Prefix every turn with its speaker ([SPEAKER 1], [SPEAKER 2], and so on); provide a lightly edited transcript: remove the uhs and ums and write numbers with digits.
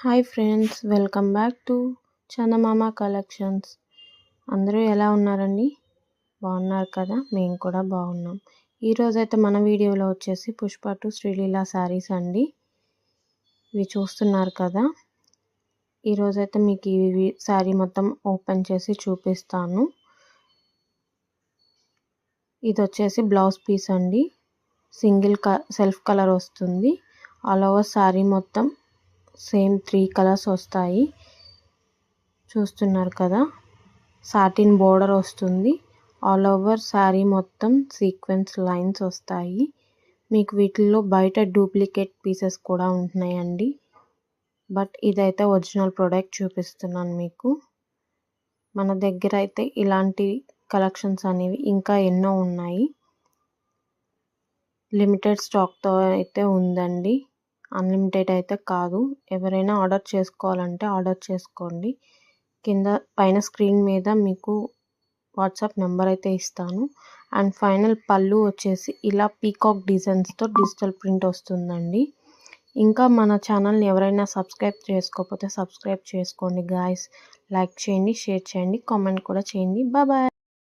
[SPEAKER 1] Hi friends, welcome back to Chandamama collections. అందరూ ఎలా ఉన్నారండి? బాగున్నారు కదా? మేము కూడా బాగున్నాం. ఈరోజైతే మన వీడియోలో వచ్చేసి పుష్ప 2 శ్రీలీల శారీస్ అండి. ఇవి చూస్తున్నారు కదా. ఈరోజైతే మీకు ఈ శారీ మొత్తం ఓపెన్ చేసి చూపిస్తాను. ఇది వచ్చేసి బ్లౌజ్ పీస్ అండి. సింగిల్ సెల్ఫ్ కలర్ వస్తుంది. ఆల్ ఓవర్ శారీ మొత్తం సేమ్ 3 కలర్స్ వస్తాయి. చూస్తున్నారు కదా. సాటిన్ బోర్డర్ వస్తుంది. ఆల్ ఓవర్ శారీ మొత్తం సీక్వెన్స్ లైన్స్ వస్తాయి. మీకు వీటిల్లో బయట డూప్లికేట్ పీసెస్ కూడా ఉంటున్నాయండి. బట్ ఇదైతే ఒరిజినల్ ప్రోడక్ట్ చూపిస్తున్నాను మీకు. మన దగ్గర అయితే ఇలాంటి కలెక్షన్స్ అనేవి ఇంకా ఎన్నో ఉన్నాయి. లిమిటెడ్ స్టాక్తో అయితే ఉందండి. అన్లిమిటెడ్ అయితే కాదు. ఎవరైనా ఆర్డర్ చేసుకోవాలంటే ఆర్డర్ చేసుకోండి. పైన స్క్రీన్ మీద మీకు వాట్సాప్ నెంబర్ అయితే ఇస్తాను. అండ్ ఫైనల్ పళ్ళు వచ్చేసి ఇలా పీకాక్ డిజైన్స్తో డిజిటల్ ప్రింట్ వస్తుందండి. ఇంకా మన ఛానల్ని ఎవరైనా సబ్స్క్రైబ్ చేసుకోకపోతే సబ్స్క్రైబ్ చేసుకోండి గాయ్స్. లైక్ చేయండి, షేర్ చేయండి, కామెంట్ కూడా చేయండి. బాయ్.